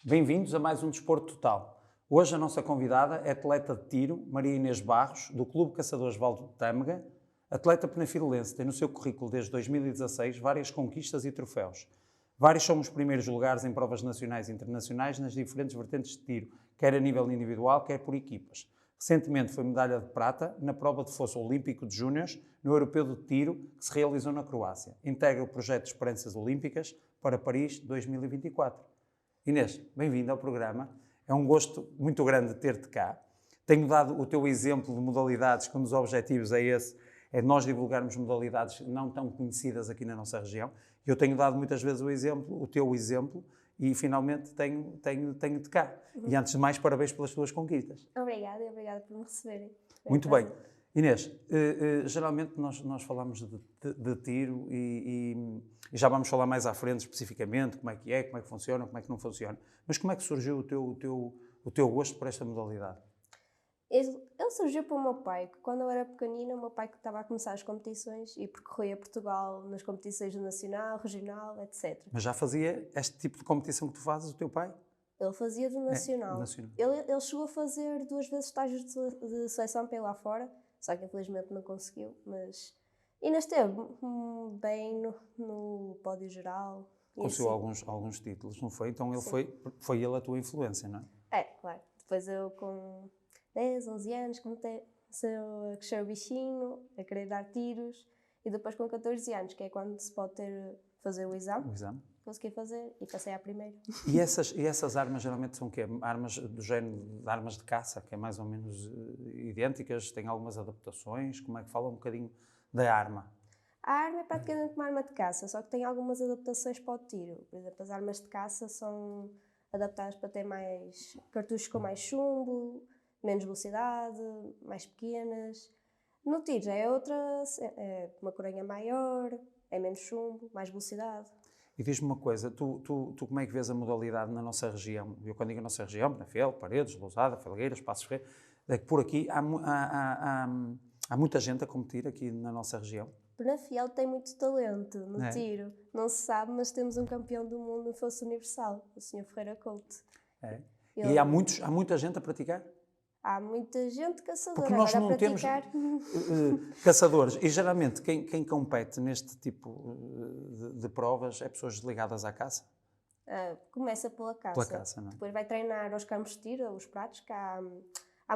Bem-vindos a mais um Desporto Total. Hoje a nossa convidada é atleta de tiro, Maria Inês Barros, do Clube Caçadores Valdo de Tâmega, atleta penafidelense, tem no seu currículo desde 2016 várias conquistas e troféus. Vários são os primeiros lugares em provas nacionais e internacionais nas diferentes vertentes de tiro, quer a nível individual, quer por equipas. Recentemente foi medalha de prata na prova de fosso olímpico de júniores no Europeu de Tiro, que se realizou na Croácia. Integra o projeto de Esperanças Olímpicas para Paris 2024. Inês, bem-vinda ao programa. É um gosto muito grande ter-te cá. Tenho dado o teu exemplo de modalidades, que um dos objetivos é esse, é nós divulgarmos modalidades não tão conhecidas aqui na nossa região. Eu tenho dado muitas vezes o teu exemplo, e finalmente tenho-te cá. E antes de mais, parabéns pelas tuas conquistas. Obrigada e obrigada por me receberem. Muito bem. Inês, geralmente nós falamos de tiro e já vamos falar mais à frente especificamente como é, como é que funciona, como é que não funciona. Mas como é que surgiu o teu gosto por esta modalidade? Ele surgiu pelo meu pai, que quando eu era pequenina, o meu pai que estava a começar as competições e percorria Portugal nas competições do nacional, regional, etc. Mas já fazia este tipo de competição que tu fazes, o teu pai? Ele fazia do nacional. Nacional. Ele chegou a fazer 2 vezes estágios de seleção para ir lá fora, só que infelizmente não conseguiu, mas ainda esteve bem no pódio geral. Conseguiu alguns títulos, não foi? Então ele foi ele a tua influência, não é? É, claro. Depois eu com 10, 11 anos comecei a crescer o bichinho, a querer dar tiros, e depois com 14 anos, que é quando se pode fazer o exame. O exame. Consegui fazer e passei à primeira. E essas armas geralmente são o quê? Armas do género de armas de caça, que é mais ou menos idênticas, têm algumas adaptações? Como é que fala um bocadinho da arma? A arma é praticamente uma arma de caça, só que tem algumas adaptações para o tiro. Por exemplo, as armas de caça são adaptadas para ter mais cartuchos com mais chumbo, menos velocidade, mais pequenas. No tiro já é outra, é uma coronha maior, é menos chumbo, mais velocidade. E diz-me uma coisa, tu como é que vês a modalidade na nossa região? Eu quando digo nossa região, Penafiel, Paredes, Lousada, Felgueiras, Passos Ferreira, é que por aqui há muita gente a competir aqui na nossa região. Penafiel tem muito talento no tiro. Não se sabe, mas temos um campeão do mundo no fosso universal, o Sr. Ferreira Couto. É. E há muita gente a praticar? Há muita gente caçadora. Porque nós agora não temos caçadores. E geralmente quem compete neste tipo de provas é pessoas ligadas à caça? Começa pela caça. Pela caça, não é? Depois vai treinar aos campos de tiro, os pratos, que há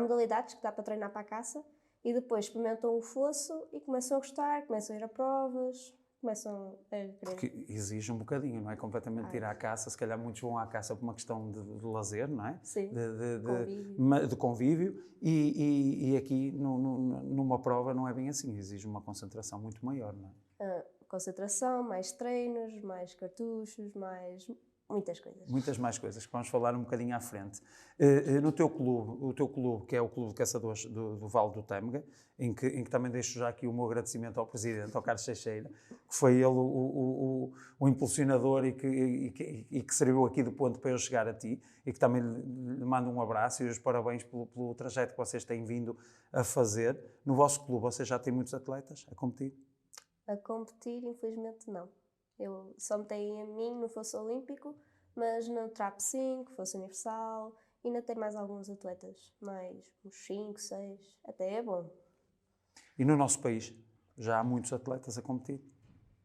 modalidades que dá para treinar para a caça. E depois experimentam o fosso e começam a gostar, começam a ir a provas, começam a querer. Porque exige um bocadinho, não é? Completamente ir à caça. Se calhar muitos vão à caça por uma questão de lazer, não é? Sim, de convívio. E aqui numa prova não é bem assim. Exige uma concentração muito maior, não é? Concentração, mais treinos, mais cartuchos, mais muitas coisas. Muitas mais coisas, que vamos falar um bocadinho à frente. No teu clube, o teu clube, que é o Clube de Caçadores do Vale do Tâmega, em que também deixo já aqui o meu agradecimento ao Presidente, ao Carlos Teixeira, que foi ele o impulsionador e que serviu aqui de ponto para eu chegar a ti, e que também lhe mando um abraço e os parabéns pelo trajeto que vocês têm vindo a fazer. No vosso clube, vocês já têm muitos atletas a competir? A competir, infelizmente, não. Eu só me tenho a mim no fosso olímpico, mas no trap 5, fosso universal, ainda tem mais alguns atletas, mais uns 5, 6, até é bom. E no nosso país, já há muitos atletas a competir?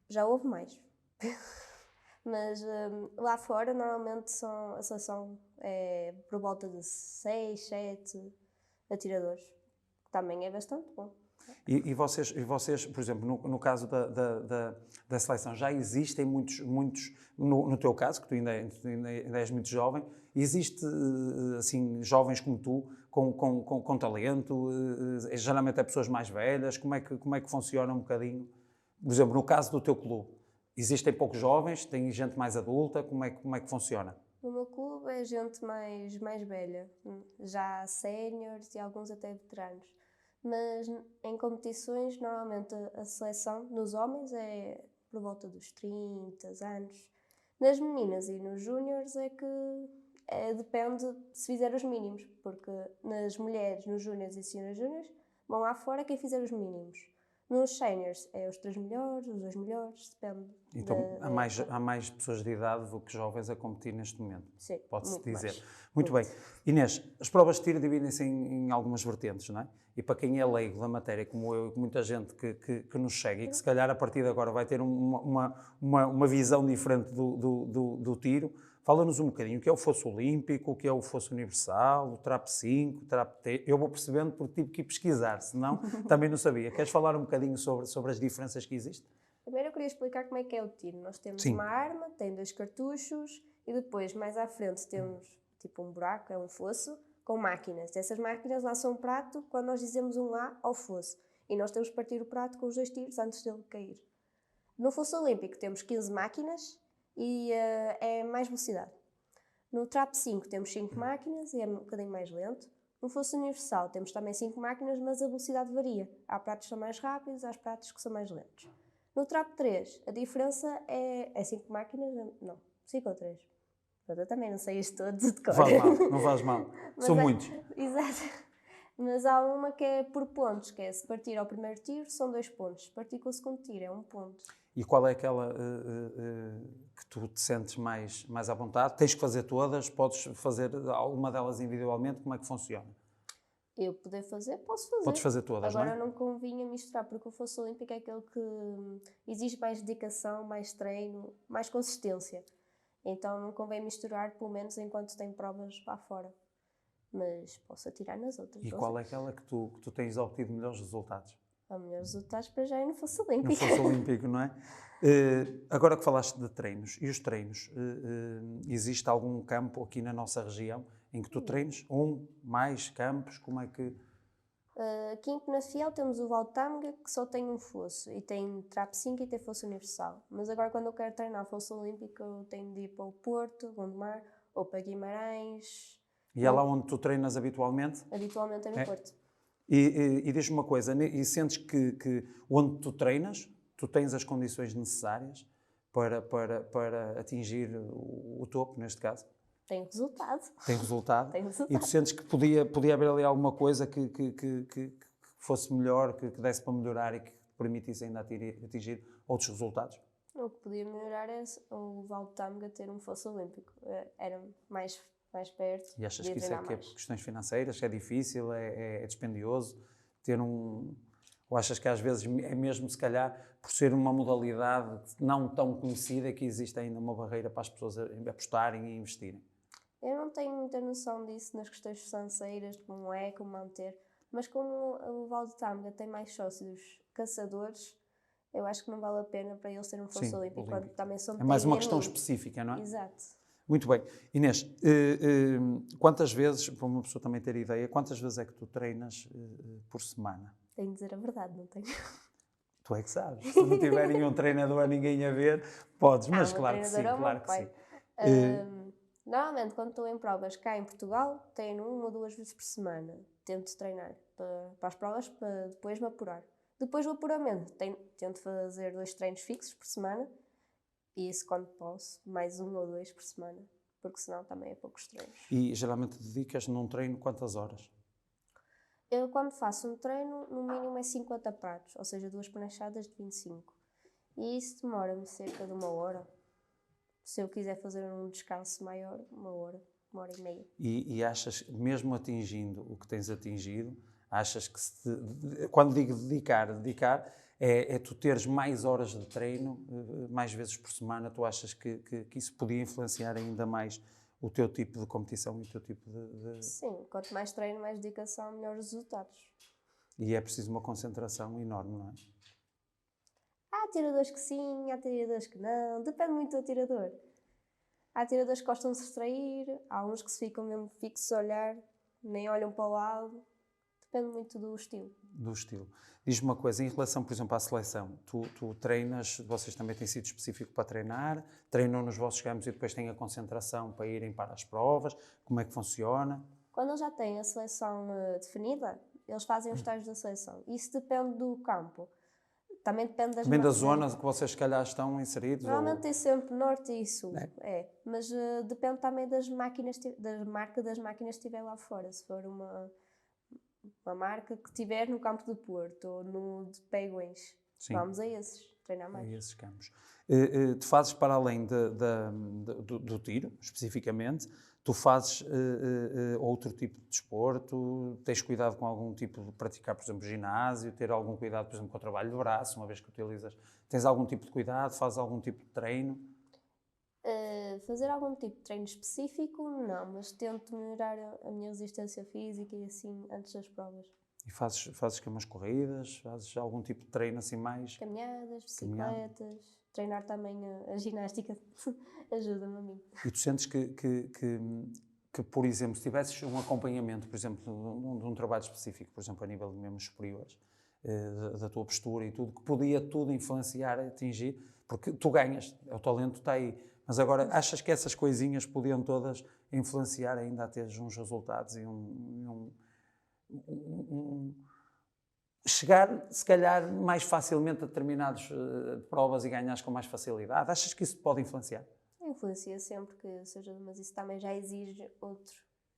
Já houve mais. Mas lá fora, normalmente a seleção é por volta de 6, 7 atiradores, que também é bastante bom. E vocês, por exemplo, no caso da seleção, já existem muitos no teu caso, que tu ainda és muito jovem, existe, assim, jovens como tu, com talento, geralmente é pessoas mais velhas, como é que funciona um bocadinho? Por exemplo, no caso do teu clube, existem poucos jovens, tem gente mais adulta, como é que funciona? No meu clube é gente mais velha, já séniores e alguns até veteranos. Mas em competições, normalmente a seleção nos homens é por volta dos 30 anos. Nas meninas e nos júniores é que depende se fizer os mínimos, porque nas mulheres, nos júniores e senhoras júniores, vão lá fora quem fizer os mínimos. Nos séniores é os 3 melhores, os 2 melhores, depende. Então da há mais pessoas de idade do que jovens a competir neste momento, Sim, pode-se muito dizer. mais. Muito bem. Inês, as provas de tiro dividem-se em algumas vertentes, não é? E para quem é leigo da matéria, como eu e muita gente que nos segue e que se calhar a partir de agora vai ter uma visão diferente do tiro, fala-nos um bocadinho o que é o fosso olímpico, o que é o fosso universal, o trap 5, o trap T. Eu vou percebendo porque tive que ir pesquisar, senão também não sabia. Queres falar um bocadinho sobre as diferenças que existem? Primeiro eu queria explicar como é que é o tiro. Nós temos Sim. uma arma, tem 2 cartuchos e depois, mais à frente, temos tipo um buraco, é um fosso, com máquinas. Essas máquinas lançam um prato quando nós dizemos um A ao fosso. E nós temos que partir o prato com os 2 tiros antes dele cair. No fosso olímpico temos 15 máquinas e é mais velocidade. No trap 5 temos 5 máquinas e é um bocadinho mais lento. No fosso universal temos também 5 máquinas, mas a velocidade varia. Há pratos que são mais rápidos, há pratos que são mais lentos. No trap 3, a diferença é 5 máquinas? Não, 5 ou 3. Eu também não sei isto todo de cor. Não faz mal. São muitos. Exato. Mas há uma que é por pontos, que é se partir ao primeiro tiro são 2 pontos, se partir com o segundo tiro é 1 ponto. E qual é aquela que tu te sentes mais à vontade? Tens que fazer todas? Podes fazer alguma delas individualmente? Como é que funciona? Eu poder fazer, posso fazer. Podes fazer todas, Agora não é? não convinha misturar, porque o fosso olímpico é aquele que exige mais dedicação, mais treino, mais consistência. Então não convém misturar, pelo menos enquanto tem provas lá fora. Mas posso atirar nas outras. E qual é aquela que tu tens obtido melhores resultados? Há melhores resultados para já é no fosso No olímpico. fosso olímpico, não é? Agora que falaste de treinos, e os treinos? Existe algum campo aqui na nossa região em que tu treines? Mais campos? Como é que... Aqui em Penafiel temos o Val de Tâmega, que só tem um fosso, e tem trap 5 e tem fosso universal. Mas agora quando eu quero treinar fosso olímpico, eu tenho de ir para o Porto, Gondomar, ou para Guimarães. E é lá onde tu treinas habitualmente? Habitualmente é no Porto. E diz-me uma coisa, e sentes que onde tu treinas, tu tens as condições necessárias para atingir o topo, neste caso? Tem resultado. Tem resultado? Tem resultado. E tu sentes que podia haver ali alguma coisa que fosse melhor, que desse para melhorar e que permitisse ainda atingir outros resultados? O que podia melhorar é o Val de Tâmega ter um fosso olímpico. Era mais perto. E achas que isso é questões financeiras? É difícil? É dispendioso? Ter um... Ou achas que às vezes é mesmo, se calhar, por ser uma modalidade não tão conhecida, que existe ainda uma barreira para as pessoas apostarem e investirem? Eu não tenho muita noção disso nas questões financeiras, de como é, como manter, mas como o Val de Tâmega tem mais sócios caçadores, eu acho que não vale a pena para eles terem um fosso olímpico, quando também são É mais uma pequeninos. questão específica, não é? Exato. Muito bem. Inês, quantas vezes, para uma pessoa também ter ideia, quantas vezes é que tu treinas por semana? Tenho de dizer a verdade, não tenho. Tu é que sabes. Se não tiver nenhum treinador, ninguém a ver, podes, mas claro que sim, claro que sim. Normalmente, quando estou em provas cá em Portugal, treino 1 ou 2 vezes por semana. Tento treinar para as provas, para depois me apurar. Depois do apuramento, tento fazer 2 treinos fixos por semana. E isso quando posso, mais 1 ou 2 por semana. Porque senão também é poucos treinos. E geralmente dedicas num treino quantas horas? Eu quando faço um treino, no mínimo é 50 pratos. Ou seja, 2 pranchadas de 25. E isso demora-me cerca de 1 hora. Se eu quiser fazer um descanso maior, 1 hora, 1h30. E achas, mesmo atingindo o que tens atingido, achas que quando digo dedicar é tu teres mais horas de treino, mais vezes por semana, tu achas que isso podia influenciar ainda mais o teu tipo de competição e o teu tipo de... Sim, quanto mais treino, mais dedicação, melhores resultados. E é preciso uma concentração enorme, não é? Há atiradores que sim, há atiradores que não, depende muito do atirador. Há atiradores que gostam de se distrair, há uns que se ficam mesmo fixos a olhar, nem olham para o lado, depende muito do estilo. Do estilo. Diz-me uma coisa, em relação, por exemplo, à seleção, tu treinas, vocês também têm sido específico para treinar, treinam nos vossos campos e depois têm a concentração para irem para as provas, como é que funciona? Quando eles já têm a seleção definida, eles fazem os estágios da seleção. Isso depende do campo. Também depende da zona que vocês, se calhar, estão inseridos? Normalmente tem sempre norte e sul, mas depende também das máquinas, da marca das máquinas que estiver lá fora. Se for uma uma marca que estiver no Campo do Porto ou no de Pegões. Sim. Vamos a esses, treinar mais. A esses campos. Tu fazes para além do tiro, especificamente, tu fazes outro tipo de desporto, tens cuidado com algum tipo de praticar, por exemplo, ginásio, ter algum cuidado, por exemplo, com o trabalho de braço, uma vez que utilizas, tens algum tipo de cuidado, fazes algum tipo de treino? Fazer algum tipo de treino específico, não, mas tento melhorar a minha resistência física e assim antes das provas. E fazes umas corridas, fazes algum tipo de treino assim mais? Caminhadas, bicicletas, treinar também a ginástica ajuda-me a mim. E tu sentes que, por exemplo, se tivesses um acompanhamento, por exemplo, de um trabalho específico, por exemplo, a nível de membros superiores, da tua postura e tudo, que podia tudo influenciar, atingir, porque tu ganhas, o talento está aí, mas agora achas que essas coisinhas podiam todas influenciar ainda a teres uns resultados e chegar, se calhar, mais facilmente a determinadas provas e ganhares com mais facilidade? Achas que isso pode influenciar? Influencia sempre que seja, mas isso também já exige outro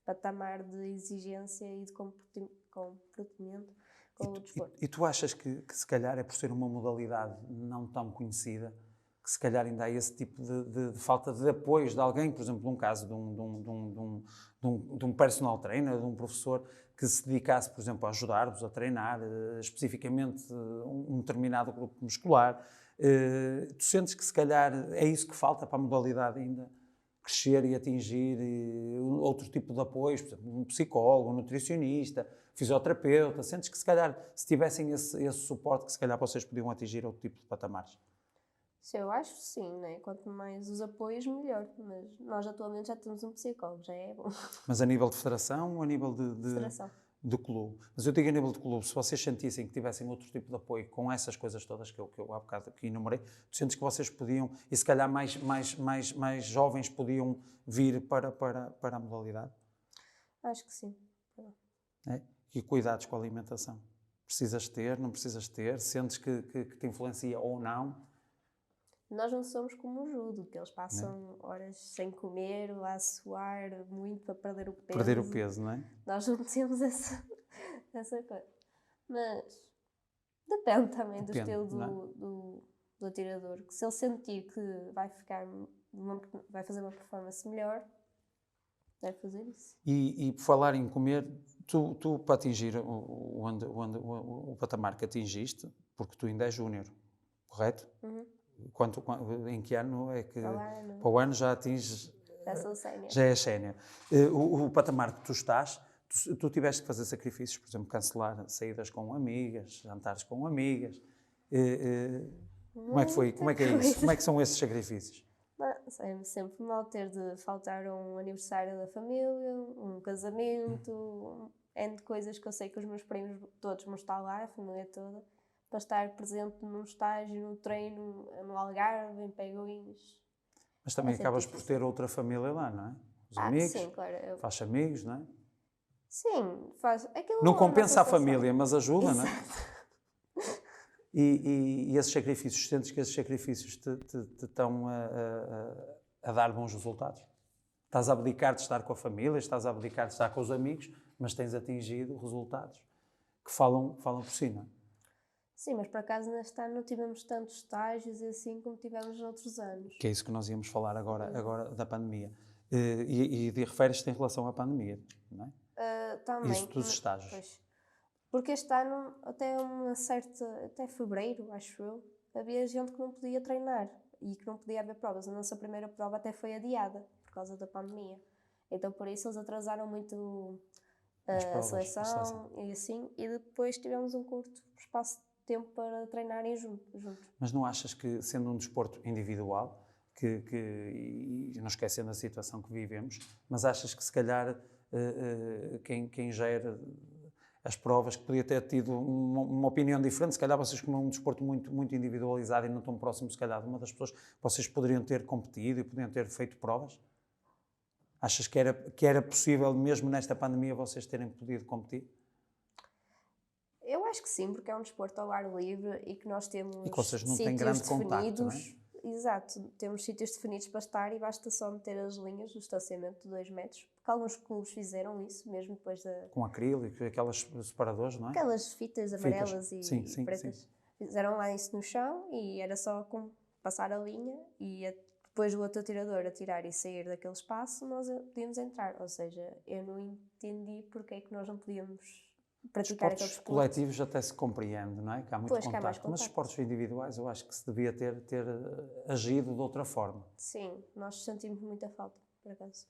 patamar de exigência e de comportamento com o desporto. E tu achas que se calhar é por ser uma modalidade não tão conhecida, que se calhar ainda há esse tipo de falta de apoio de alguém, por exemplo, num caso de um personal trainer, de um professor que se dedicasse, por exemplo, a ajudar-vos a treinar especificamente um determinado grupo muscular. Tu sentes que se calhar é isso que falta para a modalidade ainda crescer e atingir outro tipo de apoios, por exemplo, um psicólogo, um nutricionista, fisioterapeuta? Sentes que se calhar se tivessem esse suporte que se calhar vocês podiam atingir outro tipo de patamares? Sim, eu acho que sim, né? Quanto mais os apoios, melhor. Mas nós atualmente já temos um psicólogo, já é bom. Mas a nível de federação ou a nível Federação. de clube? Mas eu digo a nível de clube, se vocês sentissem que tivessem outro tipo de apoio com essas coisas todas que eu há bocado aqui enumerei, tu sentes que vocês podiam, e se calhar mais jovens podiam vir para a modalidade? Acho que sim. É? E cuidados com a alimentação? Precisas ter, não precisas ter? Sentes que te influencia ou não? Nós não somos como o judo, que eles passam horas sem comer, a suar muito para perder o peso. Perder o peso, não é? Nós não temos essa coisa. Mas depende também do estilo do atirador. Que se ele sentir que vai fazer uma performance melhor, deve fazer isso. E por falar em comer, tu para atingir o patamar que atingiste, porque tu ainda és júnior, correto? Uhum. Em que ano é que... Para o ano já atinges... Já sou sénior. Já és sénior. O patamar que tu estás, tu tiveste que fazer sacrifícios, por exemplo, cancelar saídas com amigas, jantares com amigas. Como é que foi? Como é que é isso? Como é que são esses sacrifícios? É sempre mal ter de faltar um aniversário da família, um casamento, N de coisas que eu sei que os meus primos todos vão estar lá, a família toda, para estar presente num estágio, num treino, no Algarve, em Pegões. Mas também acabas por ter outra família lá, não é? Os amigos, sim, claro. faz amigos, não é? Sim, faz. Aquilo Não compensa a sensação. família, mas ajuda, não é? E esses sacrifícios, sentes que esses sacrifícios te estão a dar bons resultados? Estás a abdicar de estar com a família, estás a abdicar de estar com os amigos, mas tens atingido resultados que falam por si, não é? Sim, mas por acaso neste ano não tivemos tantos estágios assim como tivemos noutros anos. Que é isso que nós íamos falar agora da pandemia. E referes-te em relação à pandemia, não é? Também. Isso dos estágios. Pois. Porque este ano, até fevereiro, acho eu, havia gente que não podia treinar e que não podia haver provas. A nossa primeira prova até foi adiada por causa da pandemia. Então por isso eles atrasaram muito a seleção e assim, e depois tivemos um curto espaço de tempo para treinarem juntos. Mas não achas que, sendo um desporto individual, e não esquecendo a situação que vivemos, mas achas que se calhar quem gera as provas, que podia ter tido uma opinião diferente, se calhar vocês, como é um desporto muito, muito individualizado e não tão próximo, se calhar, de uma das pessoas, vocês poderiam ter competido e poderiam ter feito provas? Achas que era possível, mesmo nesta pandemia, vocês terem podido competir? Eu acho que sim, porque é um desporto ao ar livre e que nós temos e que vocês não têm grande contacto, não é? Exato, temos sítios definidos para estar e basta só meter as linhas do estacionamento de 2 metros, porque alguns clubes fizeram isso, mesmo depois Com acrílico, aquelas separadores, não é? aquelas fitas amarelas e Sim, sim, sim. pretas. Fizeram lá isso no chão e era só passar a linha e depois o outro atirador atirar e sair daquele espaço, nós podíamos entrar. Ou seja, eu não entendi porque é que nós não podíamos praticar aquele Esportes desporto. coletivos até se compreende, não é? Que há muito Pois, que há mais contacto. Mas contacto. esportes individuais eu acho que se devia ter agido de outra forma. Sim, nós sentimos muita falta, por acaso.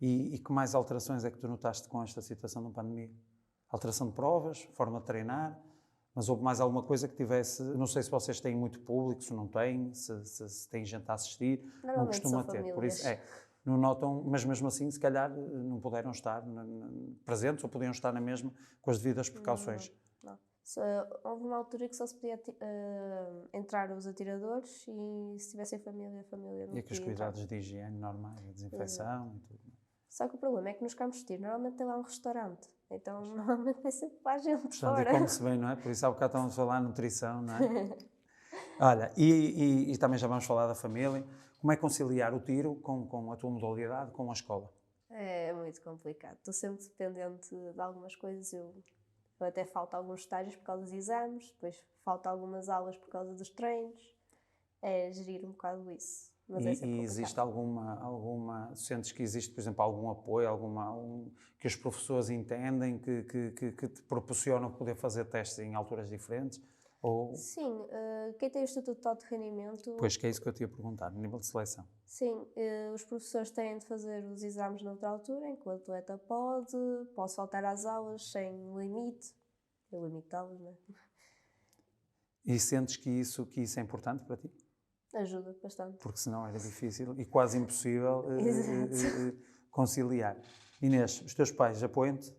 E que mais alterações é que tu notaste com esta situação da pandemia? Alteração de provas, forma de treinar, mas houve mais alguma coisa que tivesse... Não sei se vocês têm muito público, se não têm, se têm gente a assistir. Não Normalmente costuma são ter. famílias. Por isso, não notam, mas mesmo assim, se calhar, não puderam estar presentes ou podiam estar na mesma com as devidas precauções. Não. Houve uma altura que só se podia entrar os atiradores e se tivessem família, a família não E com os podia entrar. cuidados de higiene normais, a desinfecção e tudo. Só que o problema é que nos campos de tiro normalmente tem lá um restaurante, então normalmente vai sempre para a gente Portanto, fora. e come-se bem, não é? Por isso há bocado estamos a falar de nutrição, não é? Olha, e também já vamos falar da família. Como é conciliar o tiro com a tua modalidade, com a escola? É muito complicado. Estou sempre dependente de algumas coisas. Eu até falto alguns estágios por causa dos exames, depois falto algumas aulas por causa dos treinos. É gerir um bocado isso. Mas é sempre E existe complicado. sentes que existe, por exemplo, algum apoio, que os professores entendem, que te proporcionam poder fazer testes em alturas diferentes? Ou, Sim, quem tem o Estatuto de Alto Rendimento, pois, que é isso que eu te ia perguntar, no nível de seleção. sim, os professores têm de fazer os exames noutra altura, em que o atleta pode faltar às aulas sem limite. Tem limite de aulas, não é? E sentes que isso é importante para ti? Ajuda bastante. Porque senão era difícil e quase impossível conciliar. Inês, os teus pais apoiam-te?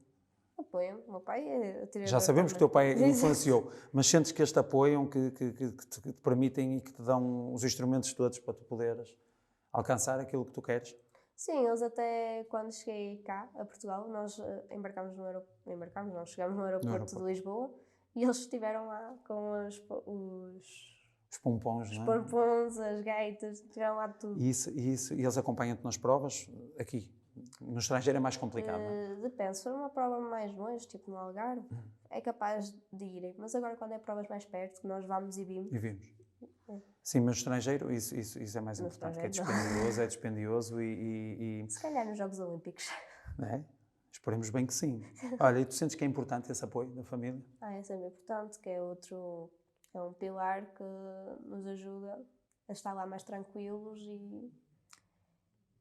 Apoiam. O meu pai é atirador. Já sabemos que o também. teu pai influenciou, mas sentes que este apoiam, que te permitem e que te dão os instrumentos todos para tu poderes alcançar aquilo que tu queres? Sim, eles até quando cheguei cá, a Portugal, nós nós chegámos no aeroporto de Lisboa e eles estiveram lá com os Pompons, não é? pompons, as gaitas, tiveram lá tudo. E eles acompanham-te nas provas aqui? No estrangeiro é mais complicado, não é? Depende, se for uma prova mais longe, tipo no Algarve, é capaz de irem, mas agora quando é provas mais perto, que nós vamos e vimos. E vimos. Sim, mas no estrangeiro isso é mais No importante, que estrangeiro, é dispendioso e Se calhar nos Jogos Olímpicos. é? Esperemos bem que sim. Olha, e tu sentes que é importante esse apoio da família? É sempre importante, que é um pilar que nos ajuda a estar lá mais tranquilos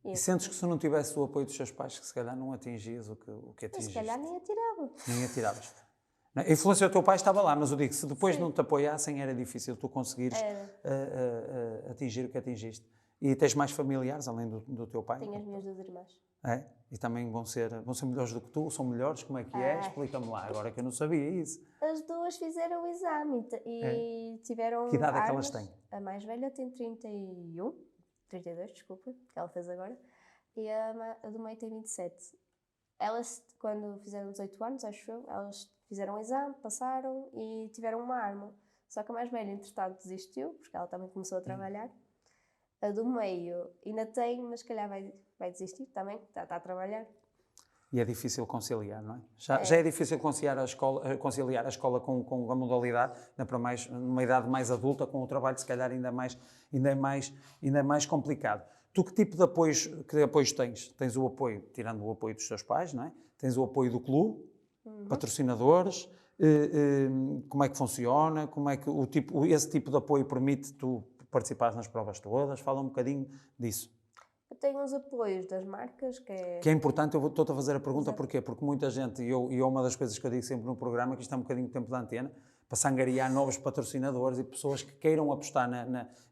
E sentes que se não tivesse o apoio dos teus pais, que se calhar não atingias o que Mas atingiste? se calhar nem atirava. Nem atiravas. A influência do teu pai estava lá, mas eu digo, se depois não te apoiassem era difícil tu conseguires atingir o que atingiste. E tens mais familiares além do teu pai? Tenho as minhas 2 irmãs. É? E também vão ser melhores do que tu? São melhores? Como é que é? Explica-me lá, agora que eu não sabia isso. As duas fizeram o exame e tiveram Que idade é que elas armas. têm? A mais velha tem 32, desculpa, que ela fez agora, e a do meio tem 27. Elas, quando fizeram 18 anos, acho eu, elas fizeram o exame, passaram e tiveram uma arma. Só que a mais velha, entretanto, desistiu, porque ela também começou a trabalhar. A do meio ainda tem, mas se calhar vai desistir também, está a trabalhar. E é difícil conciliar, não é? Já é difícil conciliar a escola com a modalidade, ainda para mais, numa idade mais adulta, com o trabalho, se calhar ainda é mais complicado. Tu que tipo de apoios tens? Tens o apoio, tirando o apoio dos teus pais, não é? Tens o apoio do clube, patrocinadores, como é que funciona, como é que esse tipo de apoio permite tu participares nas provas todas? Fala um bocadinho disso. Eu tenho os apoios das marcas, que é importante, eu estou-te a fazer a pergunta, Exato. porquê? Porque muita gente, e é uma das coisas que eu digo sempre no programa, que isto é um bocadinho de tempo de antena, para se angariar novos patrocinadores e pessoas que queiram apostar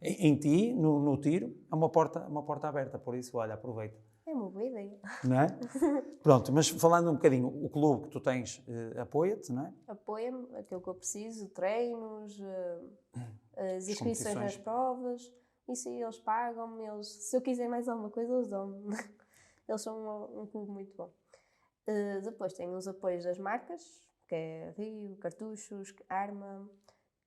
em ti, no tiro, é uma porta aberta, por isso, olha, aproveita. É uma boa ideia. Não é? Pronto, mas falando um bocadinho, o clube que tu tens apoia-te, não é? Apoia-me, aquilo que eu preciso, treinos, as inscrições nas provas, isso aí eles pagam-me, se eu quiser mais alguma coisa eles dão-me. Eles são um clube muito bom. Depois tenho os apoios das marcas, que é Rio, Cartuchos, Arma,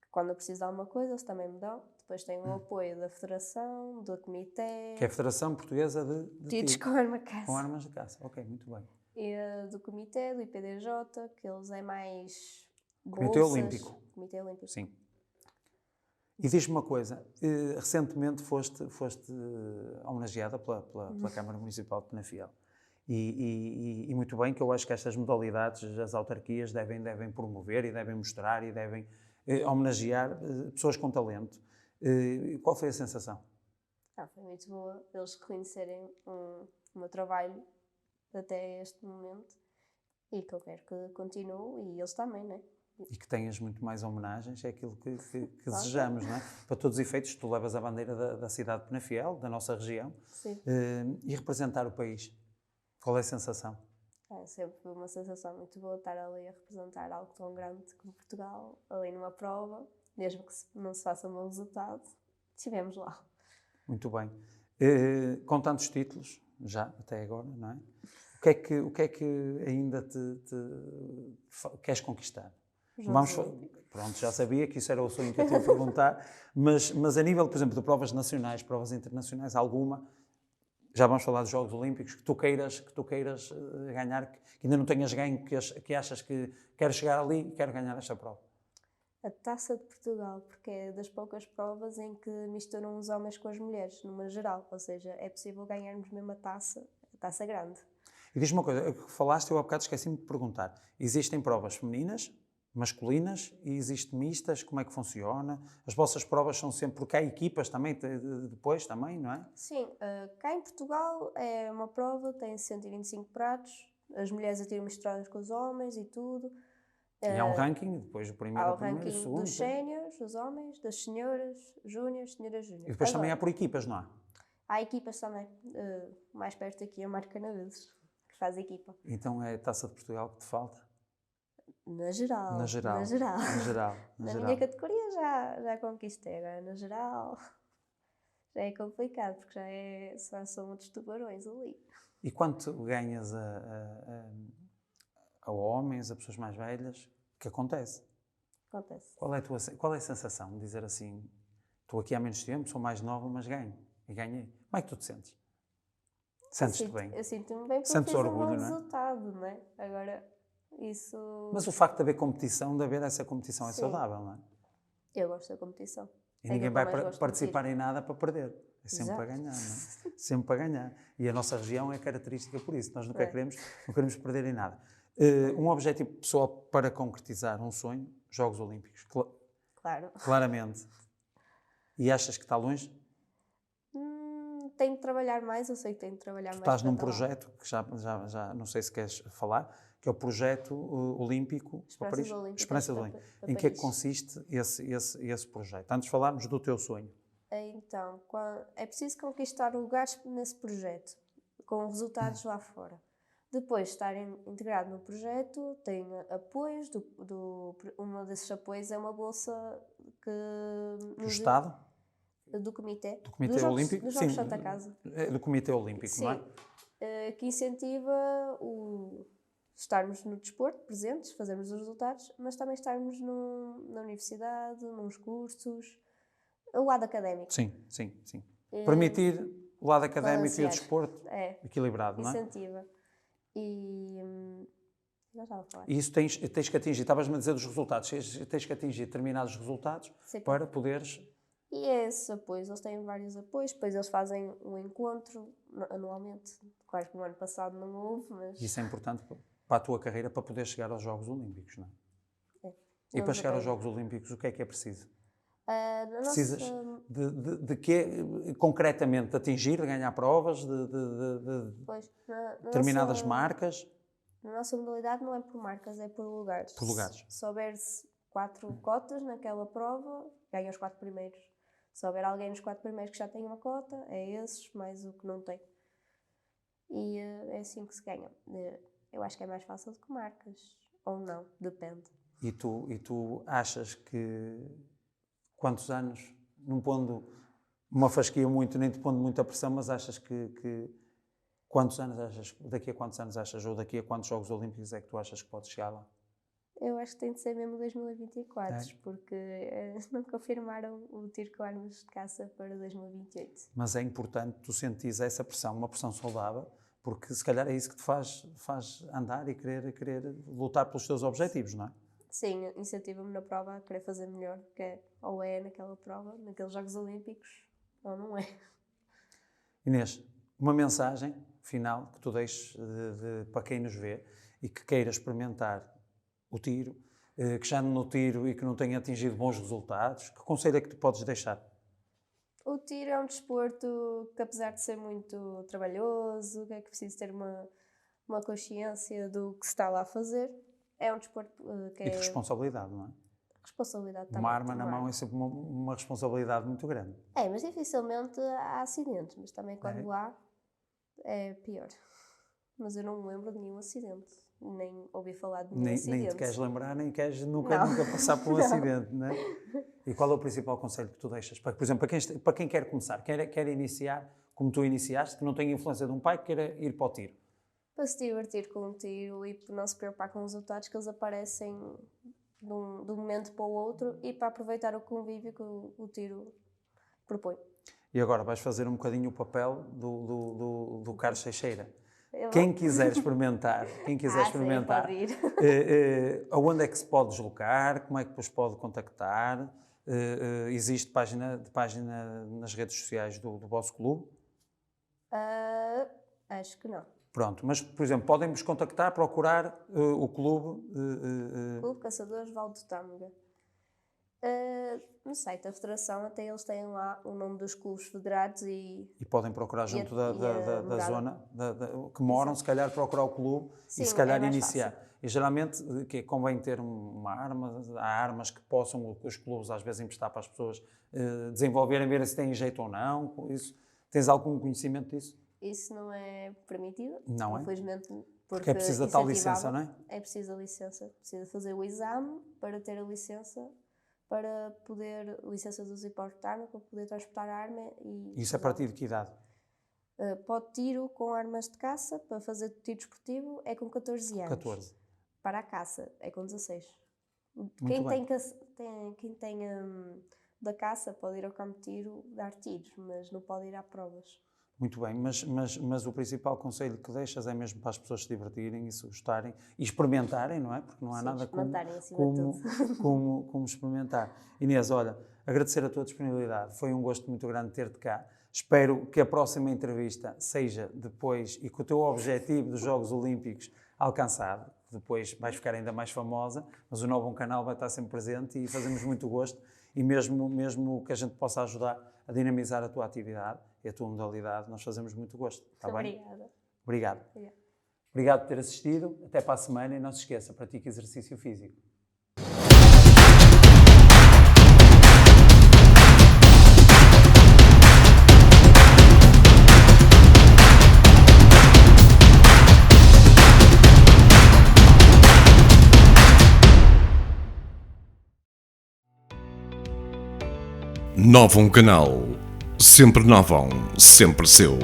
que quando eu preciso de alguma coisa eles também me dão. Depois tem o apoio da Federação, do Comitê, Que é a Federação Portuguesa de tiros Tiro com arma de caça. com armas de caça. Ok, muito bem. E do Comitê, do IPDJ, que eles é mais Comitê bolsas. Olímpico. Comitê Olímpico. Sim. E diz-me uma coisa, recentemente foste homenageada pela Câmara Municipal de Penafiel. E muito bem, que eu acho que estas modalidades as autarquias devem promover e devem mostrar e devem homenagear pessoas com talento. Qual foi a sensação? Foi muito boa eles reconhecerem o meu trabalho até este momento e que eu quero que continue e eles também, não é? E que tenhas muito mais homenagens, é aquilo que desejamos, não é? Para todos os efeitos, tu levas a bandeira da cidade de Penafiel, da nossa região, e representar o país. Qual é a sensação? É sempre uma sensação muito boa estar ali a representar algo tão grande como Portugal, ali numa prova, mesmo que não se faça um bom resultado, estivemos lá. Muito bem. Com tantos títulos, já até agora, não é? O que é que ainda queres conquistar? Pronto, já sabia que isso era o sonho que eu te ia perguntar, mas a nível, por exemplo, de provas nacionais, provas internacionais, alguma, já vamos falar dos Jogos Olímpicos, que tu queiras ganhar, que ainda não tenhas ganho, que achas que quero chegar ali e quero ganhar esta prova? A Taça de Portugal, porque é das poucas provas em que misturam os homens com as mulheres, numa geral, ou seja, é possível ganharmos mesmo a taça grande. E diz-me uma coisa, que falaste, eu há bocado esqueci-me de perguntar, existem provas femininas, masculinas e existem mistas, como é que funciona? As vossas provas são sempre, porque há equipas também, depois também, não é? Sim, cá em Portugal é uma prova, tem 125 pratos, as mulheres atiram misturadas com os homens e tudo. E há um ranking, depois o primeiro, há o ranking dos séniores, dos homens, das senhoras, júniores, senhoras júniores. E depois também há por equipas, não há? Há equipas também, mais perto aqui a Marca Canaveses, que faz equipa. Então é a Taça de Portugal que te falta? Na geral. Na geral. Na minha categoria já conquistei, agora na geral já é complicado, porque são outros tubarões ali. E quanto ganhas a homens, a pessoas mais velhas, que acontece? Acontece. Qual é a sensação de dizer assim, estou aqui há menos tempo, sou mais nova, mas ganho, e ganhei? Como é que tu te sentes? Sentes-te bem? Eu sinto-me bem porque Sentes fiz orgulho, um bom não é? resultado, não é? Agora, isso... Mas o facto de haver competição, de haver essa competição, é Sim. saudável, não é? Eu gosto da competição. E ninguém vai participar em nada para perder. É sempre Exato. para ganhar, não é? Sempre para ganhar. E a nossa região é característica por isso. Nós nunca queremos perder em nada. Um objetivo pessoal para concretizar um sonho, Jogos Olímpicos. Claro. Claramente. E achas que está longe? Tenho de trabalhar mais, eu sei que tenho de trabalhar mais. Estás num projeto que já não sei se queres falar, que é o projeto olímpico para Paris. Esperanças Olímpicas. Em que é que consiste esse projeto? Antes de falarmos do teu sonho. Então, é preciso conquistar lugares nesse projeto, com resultados lá fora. Depois de estar integrado no projeto, tem apoios, um desses apoios é uma bolsa que... Do Estado? Do Comitê. Do Comitê Olímpico? Dos Jogos Santa Casa. Do Comitê Olímpico, sim, não é? Que incentiva estarmos no desporto, presentes, fazermos os resultados, mas também estarmos na universidade, nos cursos, o lado académico. Sim. Permitir o lado académico e o desporto equilibrado, não é? Incentiva. Já estava a falar. E isso tens que atingir, estavas-me a dizer dos resultados, tens que atingir determinados resultados para poderes... E esses apoios, eles têm vários apoios, depois eles fazem um encontro anualmente. Claro que no ano passado não houve, mas... Isso é importante para a tua carreira, para poder chegar aos Jogos Olímpicos, não é? E para chegar aos Jogos Olímpicos, o que é preciso? Precisas de quê, concretamente? De atingir, de ganhar provas, de determinadas marcas? Na nossa modalidade não é por marcas, é por lugares. Por lugares. Se houver-se 4 cotas naquela prova, ganha os 4 primeiros. Se houver alguém nos 4 primeiros que já tem uma cota, é esses, mais o que não tem. E é assim que se ganha. Eu acho que é mais fácil do que marcas. Ou não, depende. E tu achas que quantos anos, não pondo uma fasquia muito, nem te pondo muita pressão, mas achas que quantos anos achas, daqui a quantos anos achas, ou daqui a quantos Jogos Olímpicos é que tu achas que podes chegar lá? Eu acho que tem de ser mesmo 2024, porque não confirmaram o tiro com armas de caça para 2028. Mas é importante tu sentires essa pressão, uma pressão saudável, porque se calhar é isso que te faz andar e querer lutar pelos teus objetivos, não é? Sim, incentiva-me na prova a querer fazer melhor, que ou é naquela prova, naqueles Jogos Olímpicos, ou não é. Inês, uma mensagem final que tu deixes para quem nos vê e que queira experimentar o tiro, que já ande no tiro e que não tenha atingido bons resultados, que conselho é que tu podes deixar? O tiro é um desporto que, apesar de ser muito trabalhoso, que é preciso ter uma consciência do que se está lá a fazer, é um desporto que é... E de responsabilidade, não é? Responsabilidade também. Uma arma na mão é sempre uma responsabilidade muito grande. É, mas dificilmente há acidentes, mas também quando há, é pior. Mas eu não me lembro de nenhum acidente, nem ouvi falar de nenhum acidente. Nem te queres lembrar, nem queres nunca passar por um acidente, não é? E qual é o principal conselho que tu deixas? Por exemplo, para quem quer começar, quer iniciar, como tu iniciaste, que não tem influência de um pai, que queira ir para o tiro? Para se divertir com o tiro e não se preocupar com os resultados que eles aparecem de um momento para o outro e para aproveitar o convívio que o tiro propõe. E agora vais fazer um bocadinho o papel do Carlos Teixeira. Quem quiser experimentar, aonde é que se pode deslocar, como é que os pode contactar? Existe página nas redes sociais do vosso clube? Acho que não. Pronto, mas, por exemplo, podem-vos contactar, procurar o clube... Clube Caçadores Val do Tâmega. No site da Federação, até eles têm lá o nome dos clubes federados e podem procurar junto da zona que moram, se calhar procurar o clube. Sim, e se calhar iniciar. Fácil. E geralmente convém ter uma arma, há armas que possam os clubes às vezes emprestar para as pessoas desenvolverem, ver se têm jeito ou não. Isso. Tens algum conhecimento disso? Isso não é permitido, não infelizmente. Porque é preciso a tal licença, não é? É preciso a licença. Precisa fazer o exame para ter a licença, para poder, licença de uso e porte de arma, para poder transportar a arma. Isso a partir de que idade? Para o tiro com armas de caça, para fazer tiro esportivo, é com 14 anos. 14. Para a caça, é com 16. Quem tem da caça pode ir ao campo de tiro dar tiros, mas não pode ir a provas. Muito bem, mas o principal conselho que deixas é mesmo para as pessoas se divertirem e se gostarem e experimentarem, não é? Porque não há nada como experimentar. Inês, olha, agradecer a tua disponibilidade, foi um gosto muito grande ter-te cá. Espero que a próxima entrevista seja depois e com o teu objetivo dos Jogos Olímpicos alcançado. Depois vais ficar ainda mais famosa, mas o Novo Canal vai estar sempre presente e fazemos muito gosto e mesmo que a gente possa ajudar a dinamizar a tua atividade e a tua modalidade, nós fazemos muito gosto. Está bem? Obrigada. Obrigado por ter assistido. Até para a semana e não se esqueça, pratique exercício físico. Novo Canal. Sempre Novão, sempre seu.